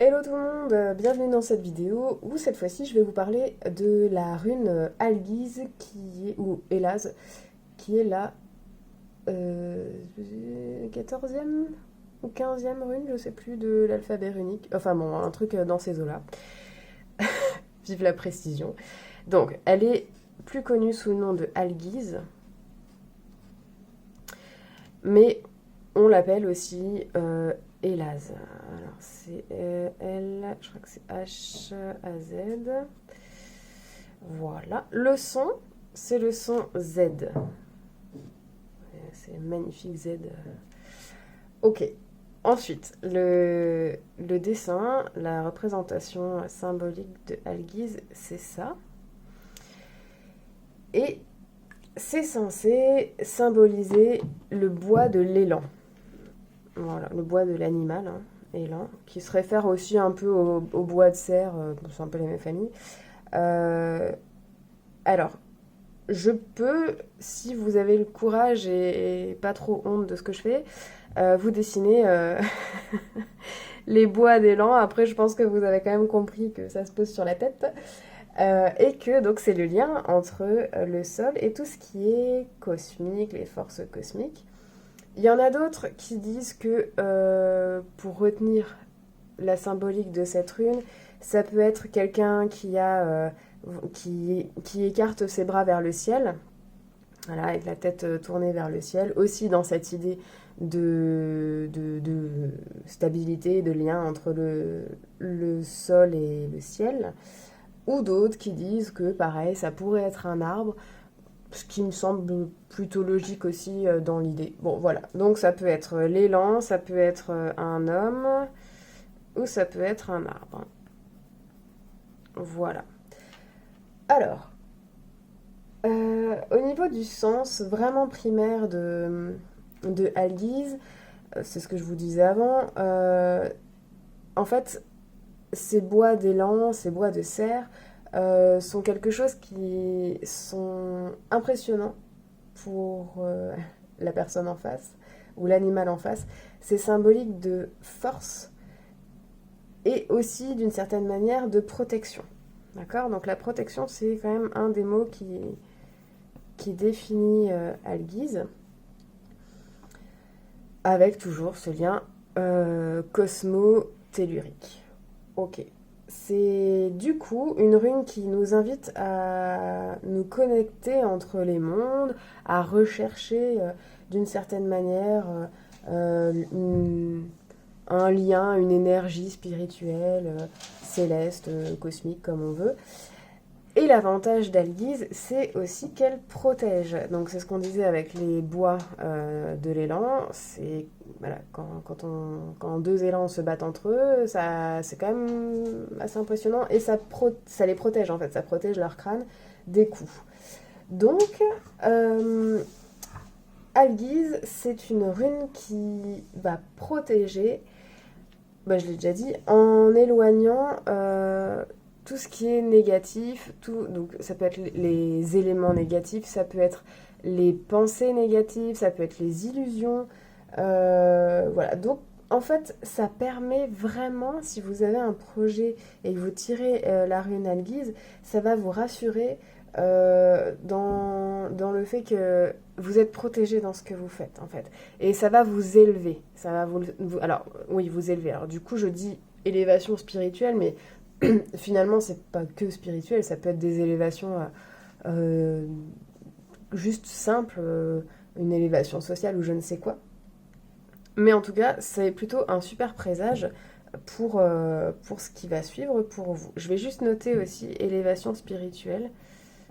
Hello tout le monde, bienvenue dans cette vidéo où cette fois-ci je vais vous parler de la rune Algiz ou Elaz, qui est la 14e ou 15e rune, je sais plus, de l'alphabet runique. Enfin bon, un truc dans ces eaux-là. Vive la précision. Donc, elle est plus connue sous le nom de Algiz, mais on l'appelle aussi Elaz. Alors c'est L, je crois que c'est H-A-Z. Voilà. Le son, c'est le son Z. C'est magnifique Z. Ok. Ensuite, le dessin, la représentation symbolique de Algiz, c'est ça. Et c'est censé symboliser le bois de l'élan. Voilà, le bois de l'animal, hein, élan, qui se réfère aussi un peu au bois de cerf, c'est un peu la même famille. Alors, je peux, si vous avez le courage et pas trop honte de ce que je fais, vous dessiner les bois d'élan. Après, je pense que vous avez quand même compris que ça se pose sur la tête. Et que donc c'est le lien entre le sol et tout ce qui est cosmique, les forces cosmiques. Il y en a d'autres qui disent que pour retenir la symbolique de cette rune, ça peut être quelqu'un qui écarte ses bras vers le ciel, voilà, avec la tête tournée vers le ciel, aussi dans cette idée de stabilité, de lien entre le sol et le ciel, ou d'autres qui disent que pareil, ça pourrait être un arbre, ce qui me semble plutôt logique aussi dans l'idée. Bon, voilà. Donc ça peut être l'élan, ça peut être un homme, ou ça peut être un arbre. Voilà. Alors, au niveau du sens vraiment primaire de Algiz, c'est ce que je vous disais avant, en fait, ces bois d'élan, ces bois de cerf, sont quelque chose qui sont impressionnants pour la personne en face ou l'animal en face. C'est symbolique de force et aussi d'une certaine manière de protection. D'accord ? Donc la protection, c'est quand même un des mots qui définit Algiz, avec toujours ce lien cosmo-tellurique. Ok. C'est du coup une rune qui nous invite à nous connecter entre les mondes, à rechercher d'une certaine manière un lien, une énergie spirituelle, céleste, cosmique, comme on veut. Et l'avantage d'Algiz, c'est aussi qu'elle protège. Donc c'est ce qu'on disait avec les bois de l'élan. C'est voilà, quand deux élans se battent entre eux, c'est quand même assez impressionnant. Et ça les protège en fait, ça protège leur crâne des coups. Donc Algiz, c'est une rune qui va protéger, je l'ai déjà dit, en éloignant tout ce qui est négatif, donc ça peut être les éléments négatifs, ça peut être les pensées négatives, ça peut être les illusions, voilà. Donc en fait, ça permet vraiment, si vous avez un projet et que vous tirez la rune Algiz, ça va vous rassurer dans le fait que vous êtes protégé dans ce que vous faites, en fait. Et ça va vous élever, ça va alors, oui, vous élever. Alors du coup, je dis élévation spirituelle, mais finalement, c'est pas que spirituel, ça peut être des élévations juste simples, une élévation sociale ou je ne sais quoi. Mais en tout cas, c'est plutôt un super présage pour ce qui va suivre pour vous. Je vais juste noter aussi élévation spirituelle,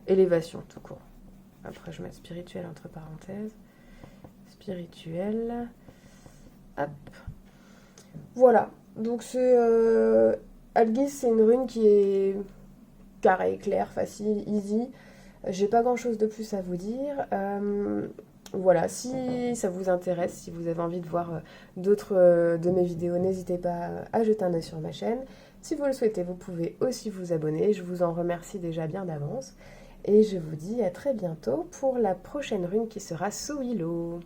élévation tout court. Après, je vais mettre spirituel entre parenthèses. Spirituel. Hop. Voilà. Donc c'est Algiz, c'est une rune qui est carrée, claire, facile, easy. J'ai pas grand chose de plus à vous dire. Voilà, si ça vous intéresse, si vous avez envie de voir d'autres de mes vidéos, n'hésitez pas à jeter un œil sur ma chaîne. Si vous le souhaitez, vous pouvez aussi vous abonner. Je vous en remercie déjà bien d'avance. Et je vous dis à très bientôt pour la prochaine rune qui sera Souilo.